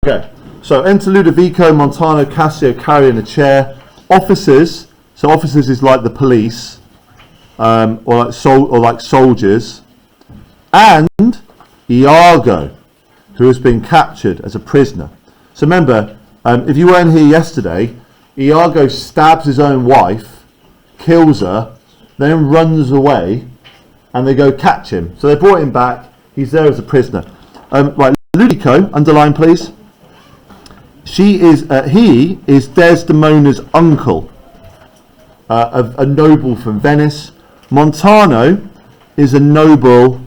Okay, so enter Ludovico, Montano, Cassio carrying a chair. Officers, so officers is like the police, or like soldiers, and Iago, who has been captured as a prisoner. So remember, if you weren't here yesterday, Iago stabs his own wife, kills her, then runs away, and they go catch him. So they brought him back. He's there as a prisoner. Right, Ludovico, underline please. He is Desdemona's uncle, a noble from Venice. Montano is a noble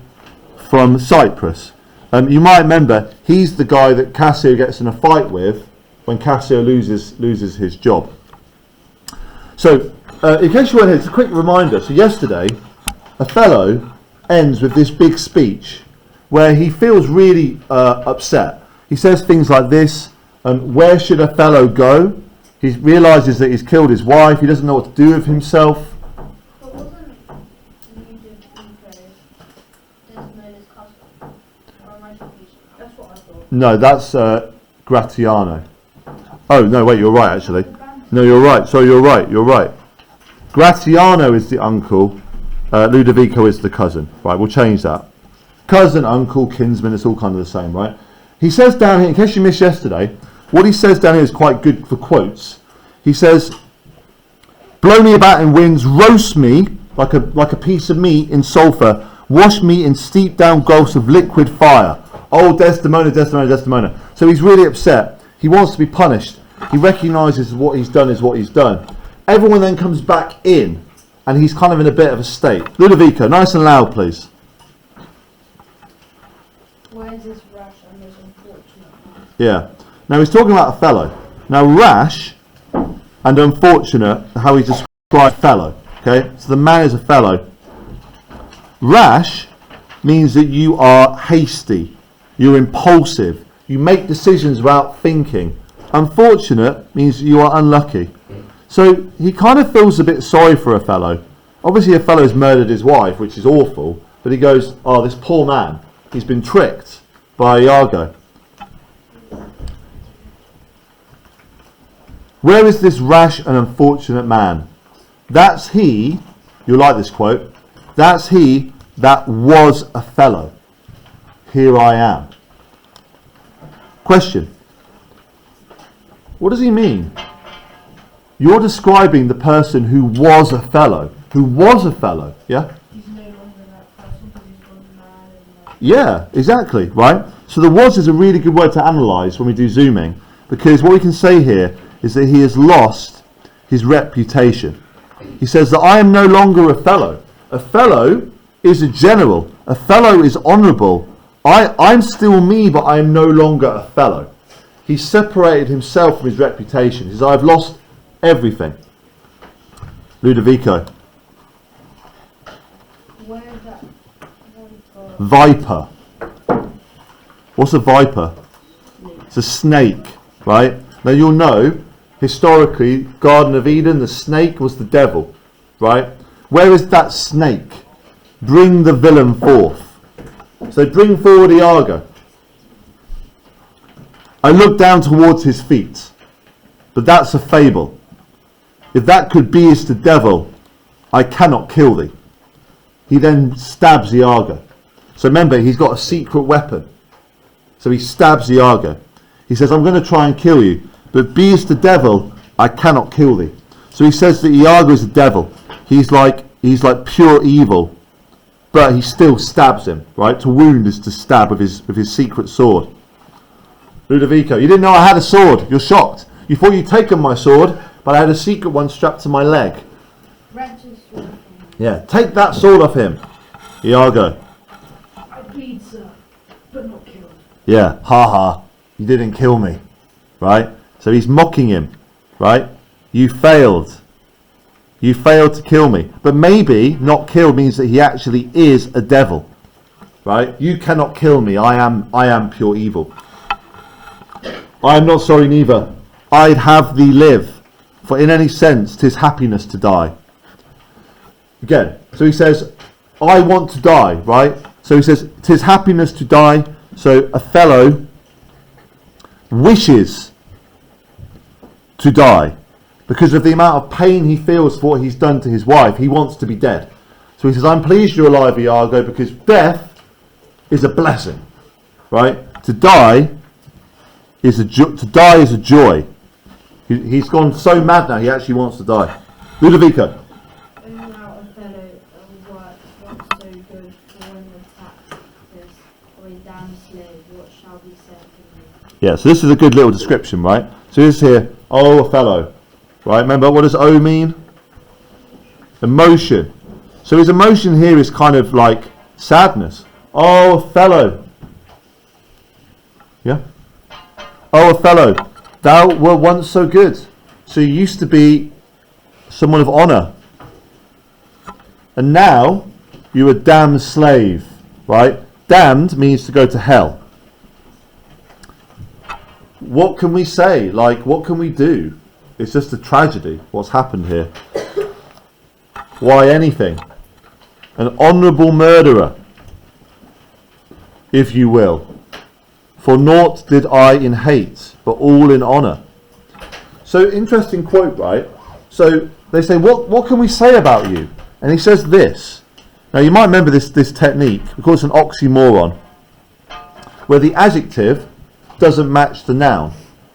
from Cyprus. You might remember he's the guy that Cassio gets in a fight with when Cassio loses his job. So, in case you weren't here, it's a quick reminder. So yesterday, Othello ends with this big speech where he feels really upset. He says things like this. Where should Othello go? He realises that he's killed his wife. He doesn't know what to do with himself. But wasn't Ludovico Desdemona's cousin? Or am I confused? That's what I thought. No, that's Gratiano. Oh, no, wait, you're right, actually. No, you're right. So you're right. Gratiano is the uncle. Ludovico is the cousin. Right, we'll change that. Cousin, uncle, kinsman, it's all kind of the same, right? He says down here, in case you missed yesterday, what he says down here is quite good for quotes. He says, blow me about in winds, roast me like a piece of meat in sulphur, wash me in steep down gulfs of liquid fire. Oh, Desdemona. So he's really upset. He wants to be punished. He recognises what he's done is what he's done. Everyone then comes back in, and he's kind of in a bit of a state. Ludovico, nice and loud, please. Why is this rash and this unfortunate? Yeah. Now he's talking about Othello. Now rash and unfortunate, how he describes Othello. Okay, so the man is Othello. Rash means that you are hasty, you're impulsive, you make decisions without thinking. Unfortunate means you are unlucky. So he kind of feels a bit sorry for Othello. Obviously Othello's murdered his wife, which is awful, but he goes, oh, this poor man, he's been tricked by Iago. Where is this rash and unfortunate man? That's he, you'll like this quote, that's he that was Othello. Here I am. Question. What does he mean? You're describing the person who was Othello. Who was Othello, yeah? He's no longer that person because he's gone mad and Yeah, exactly, right? So the was is a really good word to analyse when we do zooming, because what we can say here is that he has lost his reputation. He says that I am no longer Othello. Othello is a general. Othello is honourable. I'm still me, but I am no longer Othello. He separated himself from his reputation. He says, I've lost everything. Ludovico. where is that? Viper. What's a viper? It's a snake, right? Now you'll know, historically, Garden of Eden, the snake was the devil, right? Where is that snake? Bring the villain forth. So bring forward Iago. I look down towards his feet, but that's a fable. If that could be as the devil, I cannot kill thee. He then stabs Iago. So remember, he's got a secret weapon. So he stabs Iago. He says, I'm going to try and kill you, but be as the devil, I cannot kill thee. So he says that Iago is the devil. He's like pure evil, but he still stabs him, right? To wound is to stab with his secret sword. Ludovico, you didn't know I had a sword. You're shocked. You thought you'd taken my sword, but I had a secret one strapped to my leg. Yeah, take that sword off him. Iago. I bleed, sir, but not killed. Yeah, ha, you didn't kill me, right? So he's mocking him, right? You failed. You failed to kill me. But maybe not kill means that he actually is a devil, right? You cannot kill me. I am pure evil. I am not sorry neither. I'd have thee live, for in any sense 'tis happiness to die. Again, so he says, I want to die, right? So he says, 'tis happiness to die. So Othello wishes to die because of the amount of pain he feels for what he's done to his wife. He wants to be dead. So he says, I'm pleased you're alive, Iago, because death is a blessing, right? To die is a joy. He's gone so mad now, he actually wants to die. Ludovico. O now, Othello, a work not so good, for when the tax or a damned slave, what shall be said to me? Yeah, so this is a good little description, right? So this here, oh, Othello, right? Remember, what does O mean? Emotion. So his emotion here is kind of like sadness. Oh, Othello. Yeah? Oh, Othello, thou were once so good. So you used to be someone of honour. And now you're a damned slave, right? Damned means to go to hell. What can we say? Like, what can we do? It's just a tragedy, what's happened here. Why anything? An honourable murderer, if you will. For naught did I in hate, but all in honour. So, interesting quote, right? So, they say, what can we say about you? And he says this. Now, you might remember this technique. We call it an oxymoron, where the adjective doesn't match the noun.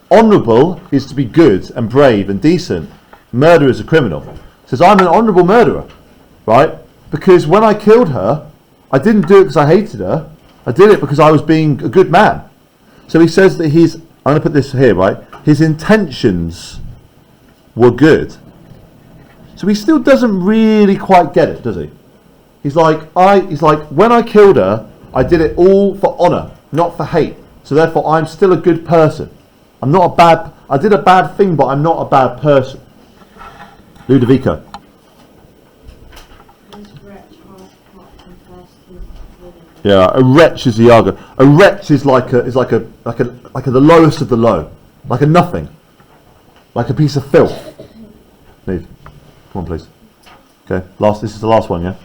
Honourable is to be good and brave and decent. Murder is a criminal. Says, I'm an honourable murderer, right? Because when I killed her, I didn't do it because I hated her. I did it because I was being a good man. So he says that I'm going to put this here, right? His intentions were good. So he still doesn't really quite get it, does he? He's like, when I killed her, I did it all for honour, not for hate. So therefore, I'm still a good person. I did a bad thing, but I'm not a bad person. Ludovico. This wretch hath not confessed his villainy. Yeah, a wretch is Iago. A wretch is like the lowest of the low, like a nothing, like a piece of filth. Neve, come on, please. Okay, this is the last one, yeah.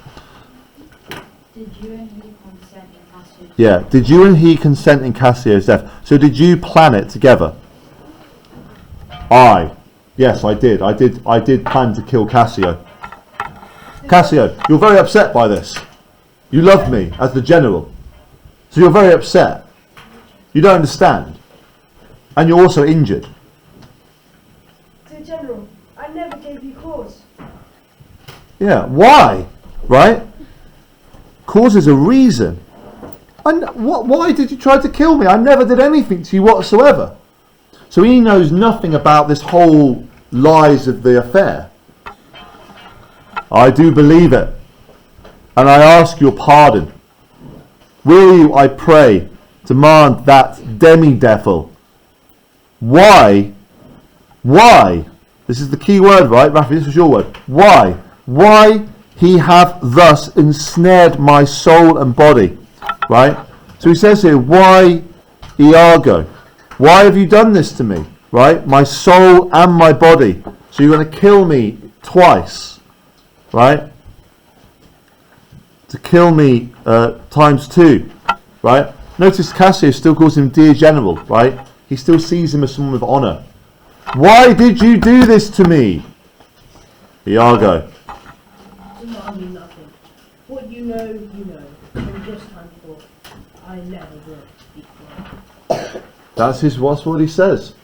Did you and he consent in Cassio's Yeah. Did you and he consent in Cassio's death? So did you plan it together? Yes, I did. I did plan to kill Cassio. Cassio, you're very upset by this. You love me as the general. So you're very upset. You don't understand. And you're also injured. Dear General, I never gave you cause. Yeah, why? Right? Cause is a reason. Why did you try to kill me? I never did anything to you whatsoever. So he knows nothing about this whole lies of the affair. I do believe it. And I ask your pardon. Will you, I pray, demand that demi-devil? Why? This is the key word, right? Rafi, this was your word. Why he hath thus ensnared my soul and body? Right? So he says here, why, Iago? Why have you done this to me? Right? My soul and my body. So you're going to kill me twice. Right? To kill me times two. Right? Notice Cassio still calls him dear general. Right? He still sees him as someone with honour. Why did you do this to me? Iago. Demand me nothing. What you know, you know. From this time forth, I never will speak more. That's what he says.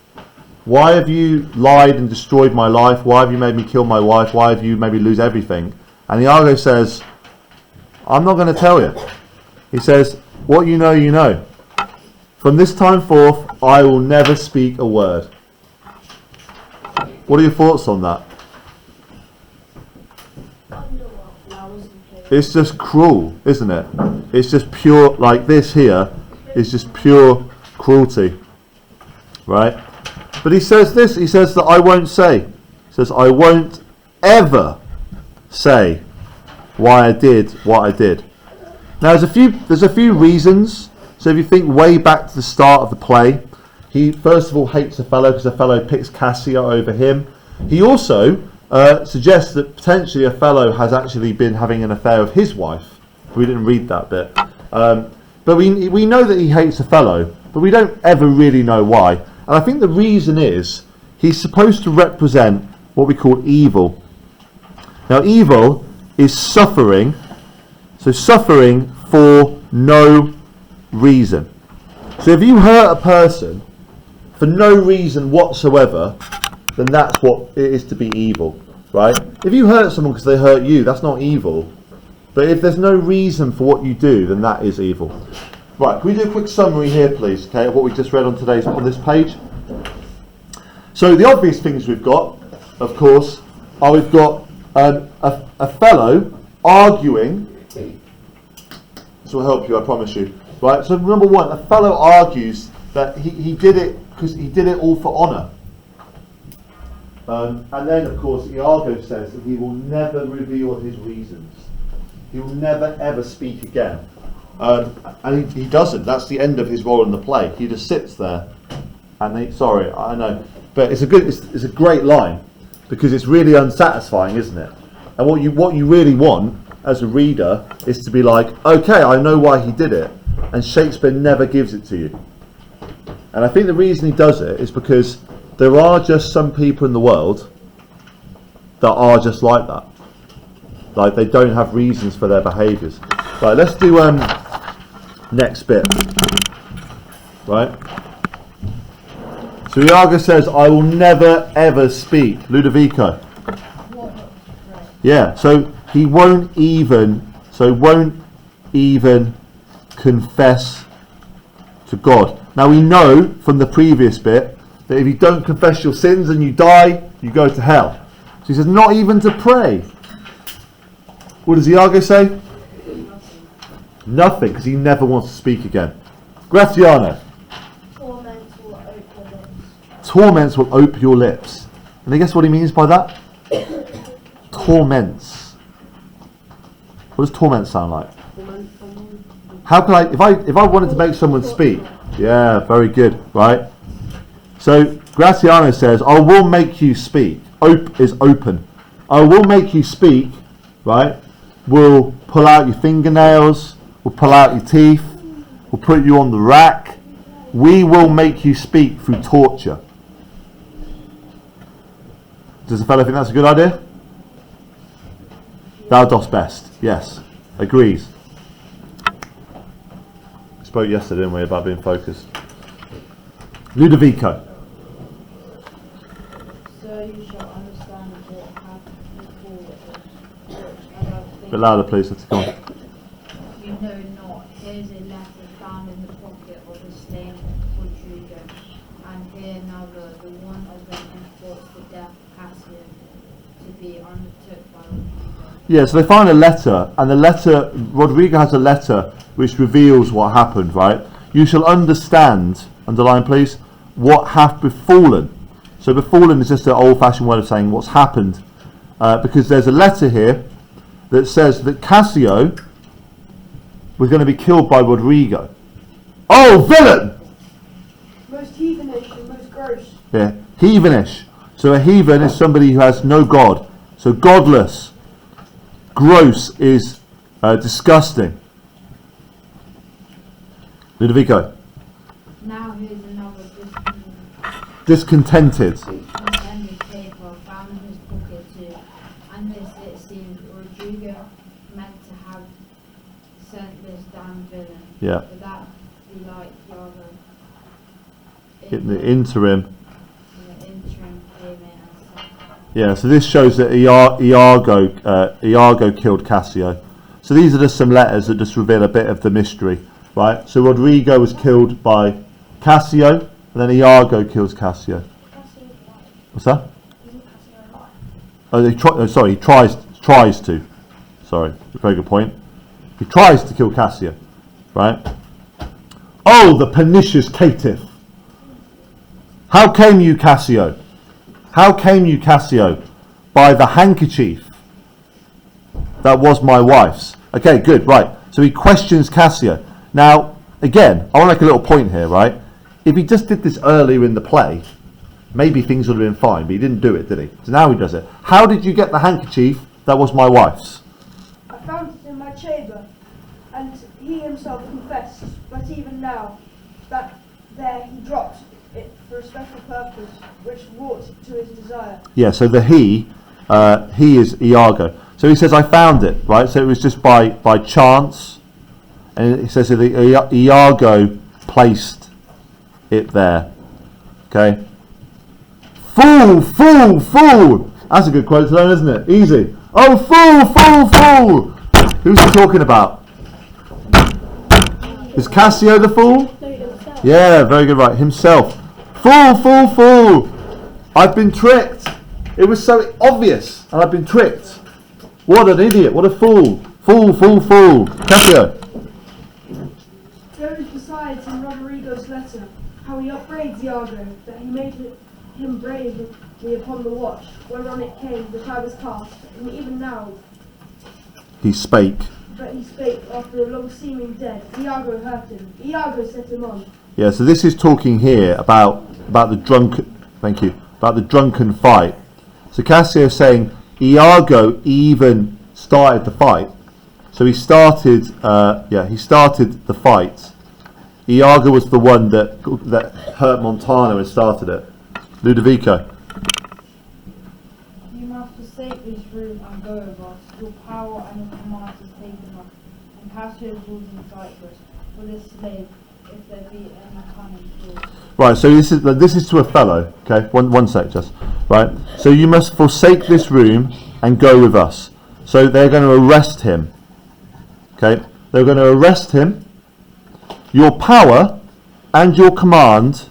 Why have you lied and destroyed my life? Why have you made me kill my wife? Why have you made me lose everything? And Iago says, I'm not going to tell you. He says, what you know, you know. From this time forth, I will never speak a word. What are your thoughts on that? It's just cruel, isn't it? It's just pure, like this here, is just pure cruelty. Right? But he says this, he says that I won't say. He says, I won't ever say why I did what I did. Now there's a few reasons. So if you think way back to the start of the play, he first of all hates Othello because Othello picks Cassio over him. He also suggests that potentially Othello has actually been having an affair with his wife. We didn't read that bit. But we know that he hates Othello, but we don't ever really know why. And I think the reason is he's supposed to represent what we call evil. Now, evil is suffering, so suffering for no reason. So if you hurt a person for no reason whatsoever, then that's what it is to be evil, right? If you hurt someone because they hurt you, that's not evil. But if there's no reason for what you do, then that is evil. Right, can we do a quick summary here, please, okay, of what we just read on this page? So the obvious things we've got, of course, are we've got Othello arguing. This will help you, I promise you. Right, so number one, Othello argues that he did it because he did it all for honour. And then, of course, Iago says that he will never reveal his reasons. He will never ever speak again. And he doesn't. That's the end of his role in the play. He just sits there. And sorry, I know, but it's a great line because it's really unsatisfying, isn't it? And what you really want as a reader is to be like, okay, I know why he did it, and Shakespeare never gives it to you. And I think the reason he does it is because there are just some people in the world that are just like that. Like, they don't have reasons for their behaviours. Right, let's do next bit. Right. So Iago says, I will never ever speak. Ludovico. Yeah, so he won't even confess to God. Now we know from the previous bit that if you don't confess your sins and you die, you go to hell. So he says, not even to pray. What does Iago say? Nothing, because he never wants to speak again. Graziano. Torments will open your lips. And I guess what he means by that? Torments. What does torment sound like? How can I, if I wanted to make someone speak? Yeah, very good, right? So Graziano says, I will make you speak. Is open. I will make you speak, right? We'll pull out your fingernails. We'll pull out your teeth. We'll put you on the rack. We will make you speak through torture. Does the fellow think that's a good idea? Thou dost best. Yes. Agrees. We spoke yesterday, didn't we, about being focused. Ludovico. So you shall understand what happened before, which I don't think. A bit louder, please. Let's go on. You know not. Here's a letter found in the pocket of the slain Rodrigo, and here another, the one of them enforced the death of Cassian to be undertook by Rodrigo. Yeah, so they find a letter, and the letter, Rodrigo has a letter which reveals what happened, right? You shall understand, underline please, what hath befallen. So befallen is just an old-fashioned way of saying what's happened, because there's a letter here that says that Cassio was going to be killed by Rodrigo. Oh, villain! Most heathenish and most gross. Yeah, heathenish. So a heathen is somebody who has no God. So godless. Gross is disgusting. Ludovico. Now here's another Discontented. discontented paper found in his pocket too, and this it seems Rodrigo meant to have sent this damned villain. Yeah. But that be like Iago. In the interim. In the interim came in and said, Yeah, so this shows that Iago killed Cassio. So these are just some letters that just reveal a bit of the mystery, right? So Rodrigo was killed by Cassio, and then Iago kills Cassio. What's that? Oh, he tries to. Sorry, very good point. He tries to kill Cassio, right? Oh, the pernicious caitiff! How came you, Cassio? How came you, Cassio? By the handkerchief that was my wife's. Okay, good, right. So he questions Cassio. Now, again, I want to make a little point here, right? If he just did this earlier in the play, maybe things would have been fine, but he didn't do it, did he? So now he does it. How did you get the handkerchief that was my wife's? I found it in my chamber, and he himself confessed, but even now, that there he dropped it for a special purpose, which wrought to his desire. Yeah, so the he is Iago. So he says, I found it, right? So it was just by chance. And it says that Iago placed it there. Okay? Fool, fool, fool! That's a good quote to learn, isn't it? Easy. Oh, fool, fool, fool! Who's he talking about? Is Cassio the fool? Yeah, very good, right. Himself. Fool, fool, fool! I've been tricked. It was so obvious, and I've been tricked. What an idiot, what a fool. Fool, fool, fool. Cassio. There is besides in Roderigo's letter how he upbraids Iago, that he made him bravely upon the watch, whereon it came that I was cast, and even now, He spake. but he spake after a long seeming dead. Iago hurt him. Iago set him on. Yeah, so this is talking here about the drunken fight. So Cassio is saying Iago even started the fight. So he started the fight. Iago was the one that hurt Montano and started it. Ludovico. You must forsake this room and go with us. Your power and your command is taken up. And Cassio rules in Cyprus for this slave, if there be any cunning thought. Right, so this is to Othello. Okay, one sec, just right. So you must forsake this room and go with us. So they're going to arrest him. Okay, they're going to arrest him. Your power and your command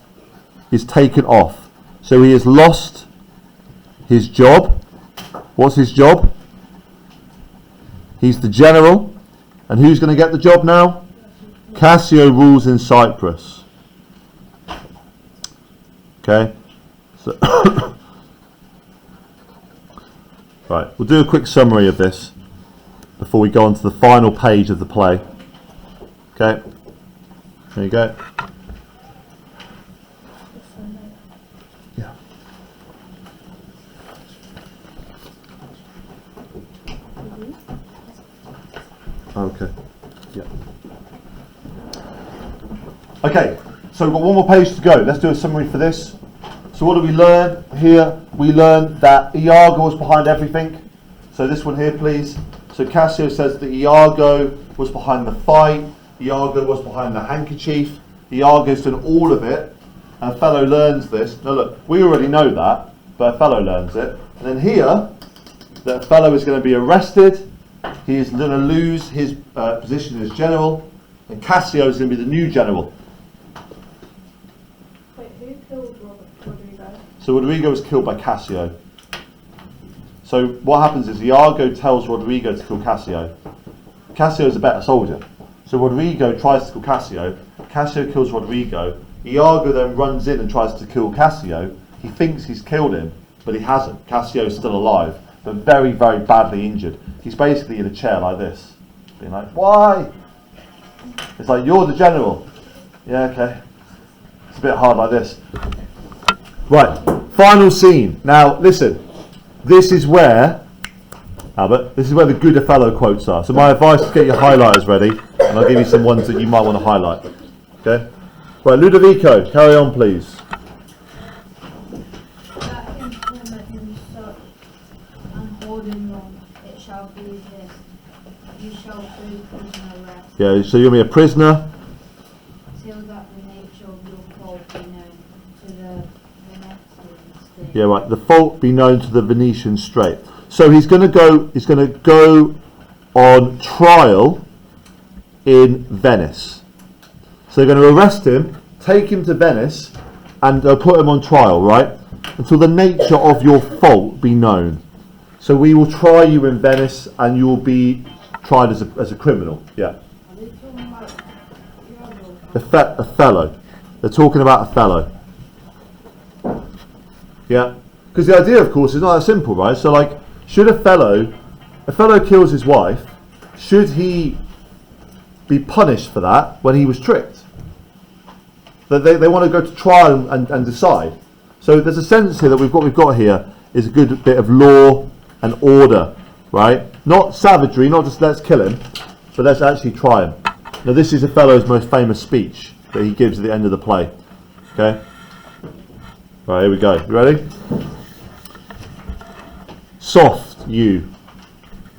is taken off. So he has lost his job. What's his job? He's the general. And who's going to get the job now? Cassio rules in Cyprus. Okay. So right, we'll do a quick summary of this before we go on to the final page of the play. Okay. There you go. Yeah. Okay. Yeah. Okay, so we've got one more page to go. Let's do a summary for this. So what do we learn here? We learn that Iago was behind everything. So this one here, please. So Cassio says that Iago was behind the fight. Iago was behind the handkerchief. Iago's done all of it. And Othello learns this. Now look, we already know that, but Othello learns it. And then here, that Othello is going to be arrested. He is going to lose his position as general. And Cassio is going to be the new general. Wait, who killed Rodrigo? So Rodrigo was killed by Cassio. So what happens is Iago tells Rodrigo to kill Cassio. Cassio is a better soldier. So Rodrigo tries to kill Cassio. Cassio kills Rodrigo. Iago then runs in and tries to kill Cassio. He thinks he's killed him, but he hasn't. Cassio is still alive, but very, very badly injured. He's basically in a chair like this, being like, why? It's like, you're the general. Yeah, okay. It's a bit hard like this. Right, final scene. Now, listen. This is where, Albert, this is where the good Othello quotes are. So my advice is get your highlighters ready, and I'll give you some ones that you might want to highlight. Okay? Right, Ludovico, carry on, please. Let him torment him such, and hold him long. It shall be this. You shall free prisoner rest, Yeah, so you'll be a prisoner. till that the nature of your fault be known to the Venetian state. Yeah, right. The fault be known to the Venetian state. So he's going to go on trial in Venice. So they're going to arrest him, take him to Venice, and put him on trial, right? Until the nature of your fault be known. So we will try you in Venice, and you will be tried as a criminal. Yeah. Are they talking about Iago? Othello. They're talking about Othello. Yeah. Because the idea, of course, is not that simple, right? So, like, should Othello kills his wife, should he be punished for that when he was tricked? That they want to go to trial and decide. So there's a sense here that we've got here is a good bit of law and order, right? Not savagery, not just let's kill him, but let's actually try him. Now this is Othello's most famous speech that he gives at the end of the play. Okay? Right, here we go. You ready? Soft you.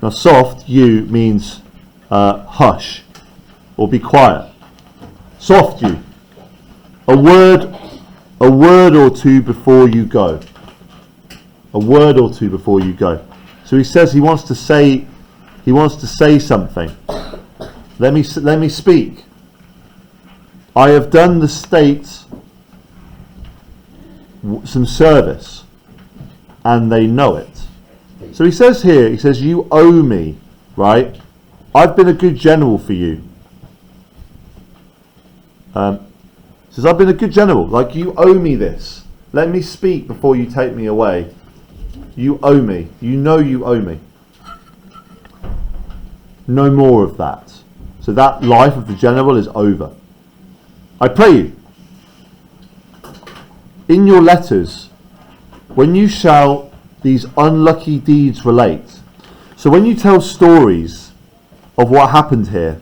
Now, soft you means hush or be quiet. Soft you. A word or two before you go. A word or two before you go. So he says he wants to say something. Let me speak. I have done the state some service, and they know it. So he says here, you owe me, right? I've been a good general for you. He says, I've been a good general. Like, you owe me this. Let me speak before you take me away. You owe me. You know you owe me. No more of that. So that life of the general is over. I pray you, in your letters, when you shall these unlucky deeds relate. So when you tell stories of what happened here,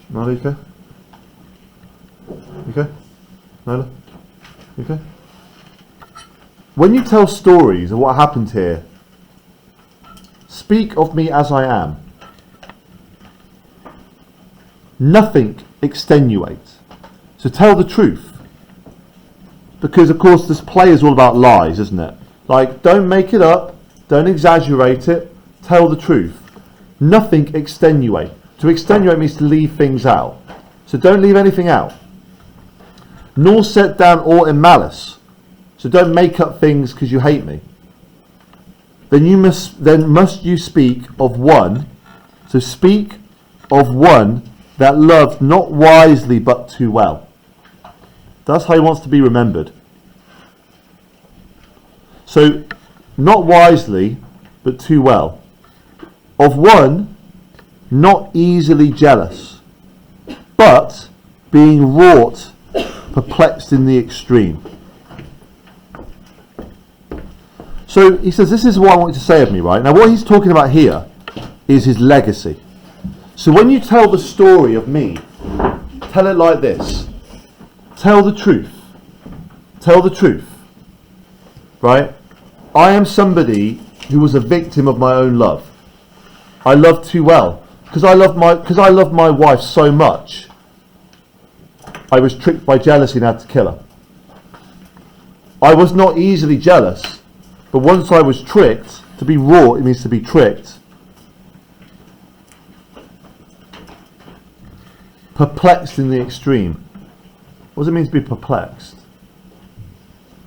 Malika? Okay? Nola? Okay? When you tell stories of what happened here, speak of me as I am. Nothing extenuate. So tell the truth. Because, of course, this play is all about lies, isn't it? Like, don't make it up. Don't exaggerate it. Tell the truth. Nothing extenuate. To extenuate means to leave things out. So don't leave anything out. Nor set down aught in malice. So don't make up things because you hate me. Then must you speak of one. So speak of one that loved not wisely but too well. That's how he wants to be remembered. So, not wisely but too well. Of one not easily jealous, but being wrought, perplexed in the extreme. So he says, this is what I want you to say of me, right? Now what he's talking about here is his legacy. So when you tell the story of me, tell it like this. Tell the truth. Tell the truth. Right? I am somebody who was a victim of my own love. I love too well. Because I love my wife so much, I was tricked by jealousy and had to kill her. I was not easily jealous, but once I was tricked, to be wrought, it means to be tricked. Perplexed in the extreme. What does it mean to be perplexed?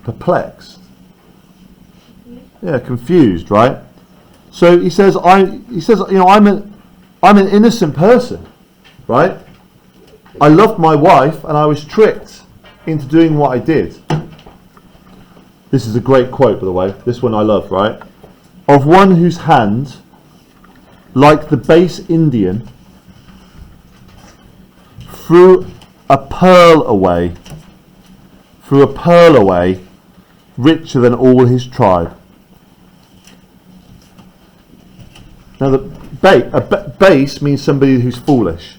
Perplexed. Yeah, confused, right? So he says, I'm an innocent person, right? I loved my wife and I was tricked into doing what I did. This is a great quote, by the way. This one I love, right? Of one whose hand, like the base Indian, threw a pearl away, richer than all his tribe. Now the base means somebody who's foolish.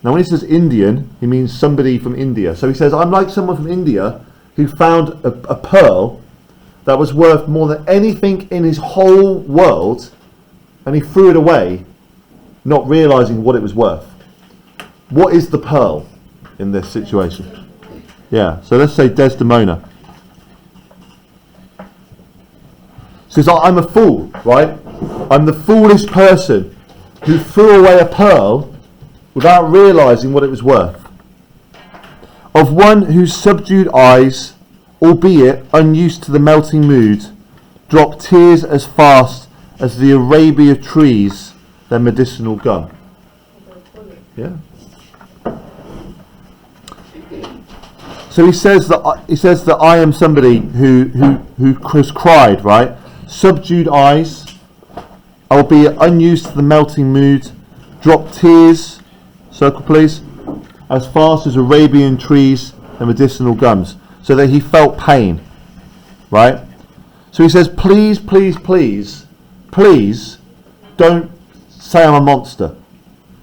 Now when he says Indian, he means somebody from India. So he says, I'm like someone from India who found a pearl that was worth more than anything in his whole world, and he threw it away, not realizing what it was worth. What is the pearl in this situation? Yeah, so let's say Desdemona. Says, I'm a fool, right? I'm the foolish person who threw away a pearl without realizing what it was worth. Of one whose subdued eyes, albeit unused to the melting mood, drop tears as fast as the Arabia trees their medicinal gum. Yeah. So he says that I am somebody who has cried, right? Subdued eyes, albeit unused to the melting mood, drop tears, circle please, as fast as Arabian trees and medicinal gums, so that he felt pain, right? So he says, please, please, please, please, don't say I'm a monster,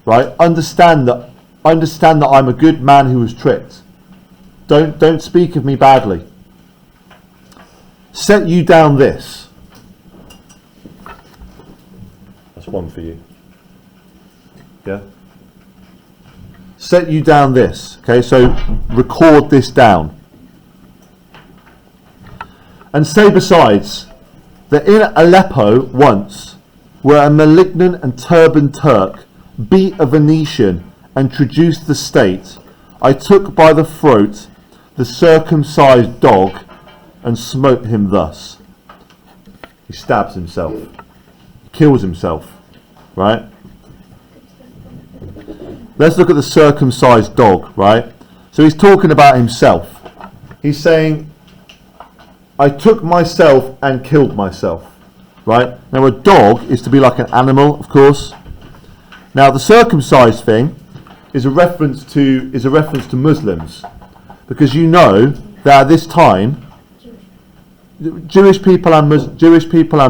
right? Understand that understand that I'm a good man who was tricked. Don't speak of me badly. Set you down this. That's one for you. Yeah. Set you down this. Okay, so record this down. And say besides that in Aleppo once, where a malignant and turbaned Turk beat a Venetian and traduced the state, I took by the throat the circumcised dog and smote him thus. He stabs himself. He kills himself. Right? Let's look at the circumcised dog, right? So he's talking about himself. He's saying, I took myself and killed myself. Right? Now a dog is to be like an animal, of course. Now the circumcised thing is a reference to Muslims, because you know that at this time Jewish people and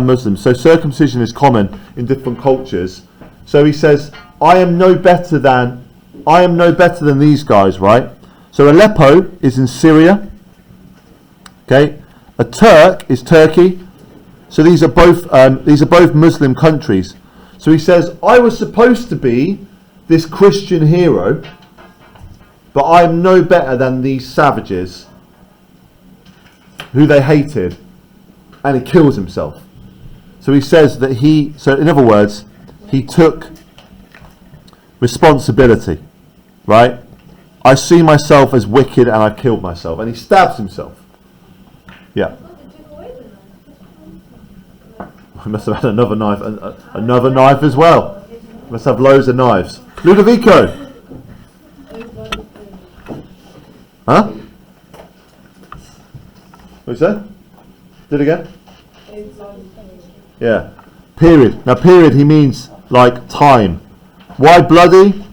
Muslims, so circumcision is common in different cultures. So he says, I am no better than these guys, right? So Aleppo is in Syria. Okay, a Turk is Turkey. So these are both Muslim countries. So he says, I was supposed to be this Christian hero, but I am no better than these savages who they hated, and he kills himself. So he says that in other words, he took responsibility, right? I see myself as wicked and I killed myself, and he stabs himself. Yeah. I must have had another knife as well. Must have loads of knives. Ludovico. Huh? What is that? Do it again. Yeah. Period. Now period he means like time. Why bloody?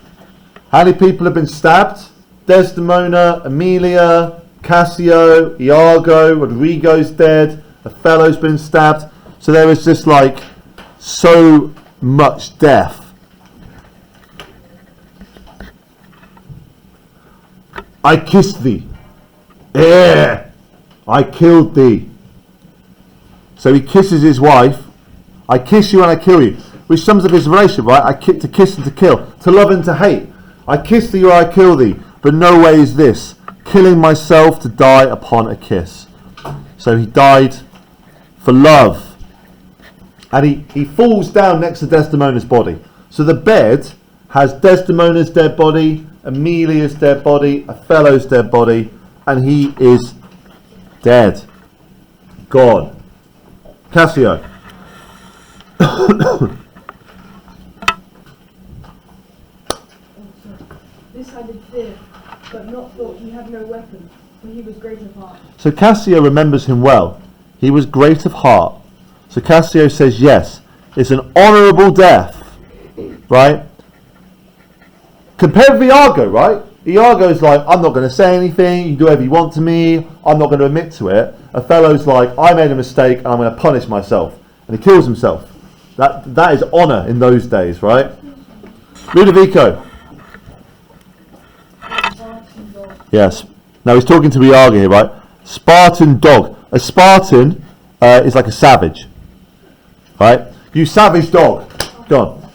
How many people have been stabbed? Desdemona, Emilia, Cassio, Iago, Rodrigo's dead, Othello's been stabbed. So there is just like so much death. I kissed thee. I killed thee. So he kisses his wife. I kiss you and I kill you. Which sums up his relationship, right? To kiss and to kill. To love and to hate. I kiss thee or I kill thee. But no way is this. Killing myself to die upon a kiss. So he died for love. And he falls down next to Desdemona's body. So the bed has Desdemona's dead body, Emilia's dead body, Othello's dead body, and he is dead. Gone. Cassio. This I did fear, but not thought he had no weapon, for he was great of heart. So Cassio remembers him well. He was great of heart. So Cassio says, yes, it's an honourable death, right? Compare with Iago, right? Iago's like, I'm not going to say anything, you can do whatever you want to me, I'm not going to admit to it. Othello's like, I made a mistake and I'm going to punish myself. And he kills himself. That is honour in those days, right? Ludovico. Yes. Now he's talking to Iago here, right? Spartan dog. A Spartan is like a savage. Right? You savage dog. Go on.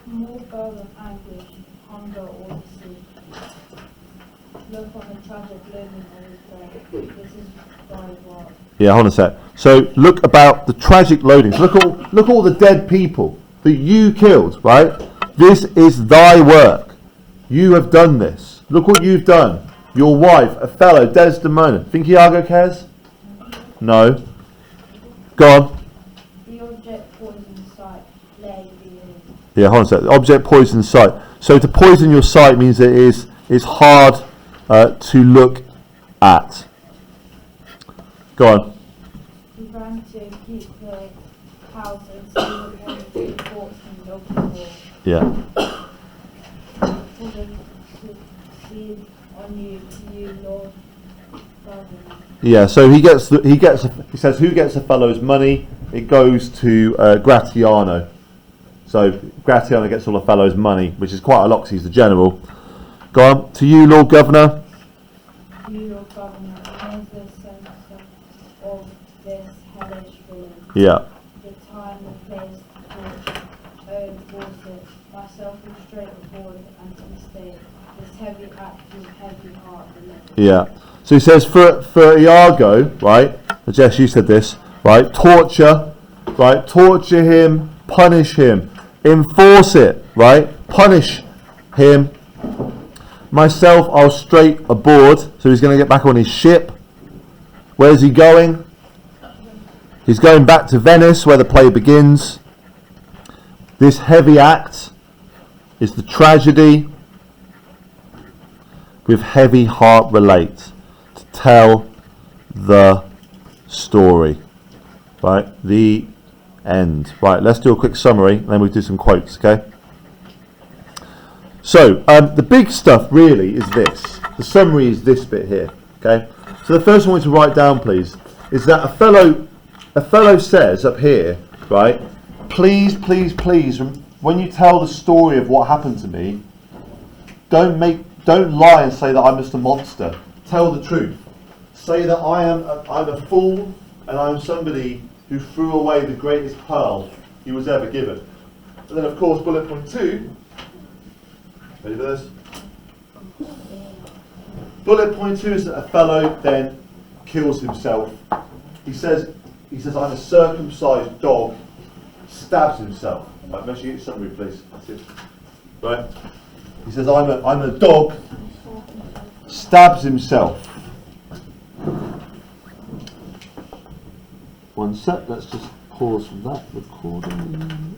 More burden, anguish, hunger, or the sea. Look on the tragic loneliness of his brain. This is thy work. Yeah, hold on a sec. So look about the tragic loadings. Look all the dead people that you killed, right? This is thy work. You have done this. Look what you've done. Your wife, Othello, Desdemona. Think Iago cares? No. Go on. The object poisoned sight lay within. Yeah, hold on a sec. Object poisoned sight. So to poison your sight means that it is hard to look at. Go on. He ran to keep the house and see the one of the reports and local law. Yeah. For them to see on you, Lord Father. Yeah, so he says who gets Othello's money? It goes to Gratiano. So Gratiano gets all Othello's money, which is quite a lot because he's the general. Go on. To you, Lord Governor. You, your governor, knows the censor of this hellish villain. Yeah. The time and place to enforce it. Myself will straight forward and to stay. This heavy act with heavy heart and Yeah. So he says for Iago, right? Jess, you said this, right? Torture, right? Torture him, punish him, enforce it, right? Punish him. Myself, I'll straight aboard. So he's going to get back on his ship. Where's he going? He's going back to Venice, where the play begins. This heavy act is the tragedy. With heavy heart relate to tell the story. Right, the end. Right, let's do a quick summary and then we'll do some quotes, okay? So, the big stuff really is this. The summary is this bit here, okay? So the first one to write down, please, is that Othello says up here, right, please, please, please, when you tell the story of what happened to me, don't lie and say that I'm just a monster. Tell the truth. Say that I'm a fool and I'm somebody who threw away the greatest pearl he was ever given. And then, of course, bullet point 2. Ready for this? Bullet point 2 is that Othello then kills himself. He says, I'm a circumcised dog, stabs himself. Right, make sure you get your summary, please. That's it. Right? He says, I'm a dog, stabs himself. One sec, let's just pause from that recording.